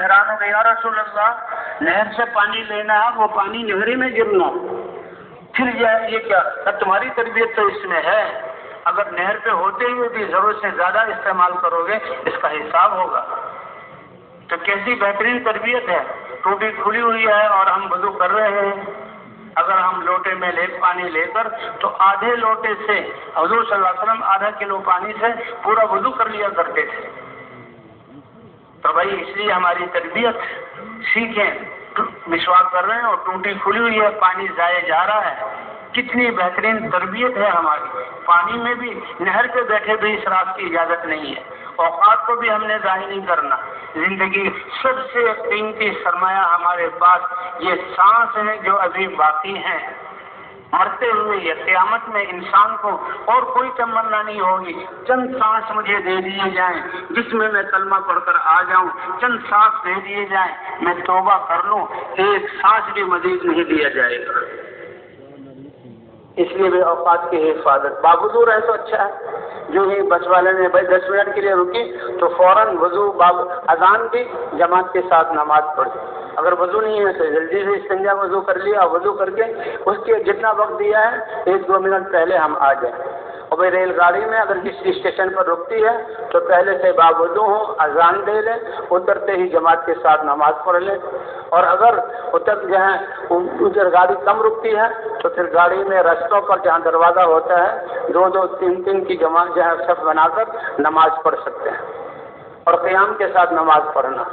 حیران ہو گئے، یا رسول اللہ نہر سے پانی لینا ہے، وہ پانی نہری میں گرنا، پھر یہ کیا؟ تمہاری تربیت تو اس میں ہے، اگر نہر پہ ہوتے ہوئے بھی ضرورت سے زیادہ استعمال کرو گے اس کا حساب ہوگا۔ تو کیسی بہترین تربیت ہے، ٹوٹی کھلی ہوئی ہے اور ہم وضو کر رہے ہیں، اگر ہم لوٹے میں پانی لے کر تو آدھے لوٹے سے حضور صلی اللہ علیہ وسلم آدھا کلو پانی سے پورا وضو کر لیا کرتے تھے۔ تو بھائی اس لیے ہماری تربیت سیکھیں، مسواک کر رہے ہیں اور ٹوٹی کھلی ہوئی ہے، پانی ضائع جا رہا ہے، کتنی بہترین تربیت ہے ہماری۔ پانی میں بھی نہر پہ بیٹھے بھی اسراف کی اجازت نہیں ہے، اوقات کو بھی ہم نے ضائع نہیں کرنا۔ زندگی سب سے قیمتی سرمایہ ہمارے پاس یہ سانس ہیں جو ابھی باقی ہیں، مرتے ہوئے یا قیامت میں انسان کو اور کوئی تمنا نہیں ہوگی، چند سانس مجھے دے دیے جائیں جس میں میں کلمہ پڑھ کر آ جاؤں، چند سانس دے دیے جائیں میں توبہ کر لوں، ایک سانس بھی مزید نہیں دیا جائے گا۔ اس لیے بھی اوقات کی حفاظت، باوضو رہے تو اچھا ہے، جو ہی بس والے نے بھائی 10 منٹ کے لیے رکی تو فوراً وضو، اذان بھی جماعت کے ساتھ نماز پڑھی، اگر وضو نہیں ہے تو جلدی سے استنجا وضو کر لیا، وضو کر کے اس کے جتنا وقت دیا ہے 1-2 منٹ پہلے ہم آ جائیں۔ اور بھائی ریل گاڑی میں اگر کسی اسٹیشن پر رکتی ہے تو پہلے سے باوضو ہو، اذان دے لیں، اترتے ہی جماعت کے ساتھ نماز پڑھ لیں، اور اگر اتر جائیں ادھر گاڑی کم رکتی ہے تو پھر گاڑی میں رستوں پر جہاں دروازہ ہوتا ہے 2-2 3-3 کی جماعت جو ہے صف بنا کر نماز پڑھ سکتے ہیں، اور قیام کے ساتھ نماز پڑھنا۔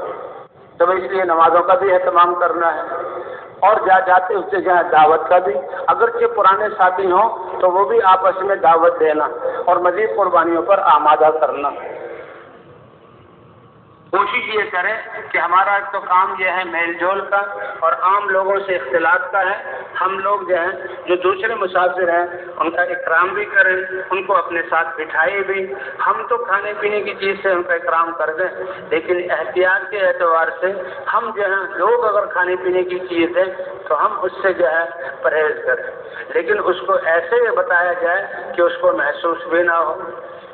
تو اس لیے نمازوں کا بھی اہتمام کرنا ہے، اور جاتے اس سے جہاں دعوت کا بھی، اگرچہ پرانے ساتھی ہوں تو وہ بھی آپس میں دعوت دینا اور مزید قربانیوں پر آمادہ کرنا۔ کوشش یہ کریں کہ ہمارا تو کام یہ ہے میل جول کا اور عام لوگوں سے اختلاط کا ہے، ہم لوگ جو ہیں جو دوسرے مسافر ہیں ان کا اکرام بھی کریں، ان کو اپنے ساتھ بٹھائے بھی، ہم تو کھانے پینے کی چیز سے ان کا اکرام کر دیں، لیکن احتیاط کے اعتبار سے ہم جو ہیں لوگ اگر کھانے پینے کی چیز دیں تو ہم اس سے جو ہے پرہیز کریں، لیکن اس کو ایسے بتایا جائے کہ اس کو محسوس بھی نہ ہو،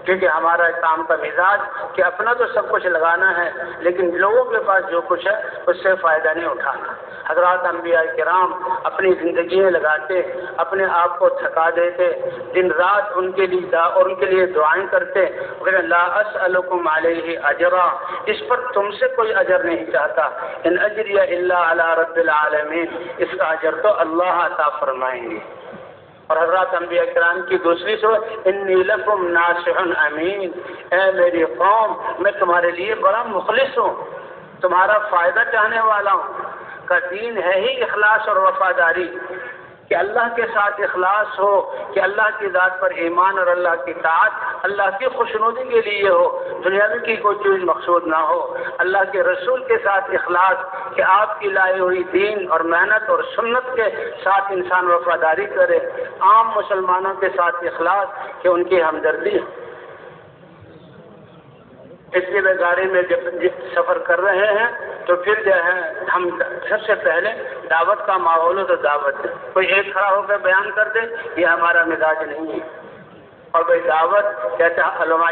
کیونکہ ہمارا کام کا مزاج کہ اپنا تو سب کچھ لگانا ہے لیکن لوگوں کے پاس جو کچھ ہے اس سے فائدہ نہیں اٹھانا۔ حضرات انبیاء کرام اپنی زندگیاں لگاتے، اپنے آپ کو تھکا دیتے، دن رات ان کے لیے دعائیں کرتے، لا اسألکم علیہ اجرا، اس پر تم سے کوئی اجر نہیں چاہتا، ان اجری الا علی رب العالمین، اس کا اجر تو اللہ عطا فرمائیں گے۔ اور حضرات انبیاء کرام کی دوسری صورت، انی لکم ناصح امین، اے میری قوم میں تمہارے لیے بڑا مخلص ہوں، تمہارا فائدہ چاہنے والا ہوں۔ کا دین ہے ہی اخلاص اور وفاداری، کہ اللہ کے ساتھ اخلاص ہو، کہ اللہ کی ذات پر ایمان اور اللہ کی طاعت اللہ کی خوشنودی کے لیے ہو، دنیاوی کی کوئی چیز مقصود نہ ہو، اللہ کے رسول کے ساتھ اخلاص، کہ آپ کی لائی ہوئی دین اور محنت اور سنت کے ساتھ انسان وفاداری کرے، عام مسلمانوں کے ساتھ اخلاص کہ ان کی ہمدردی۔ اس لیے گاڑی میں جب سفر کر رہے ہیں تو پھر جو ہے ہم سب سے پہلے دعوت کا ماحول ہو تو دعوت دیں، کوئی ایک کھڑا ہو کر بیان کر دے، یہ ہمارا مزاج نہیں ہے۔ اور بھائی دعوت کہتے ہیں علماء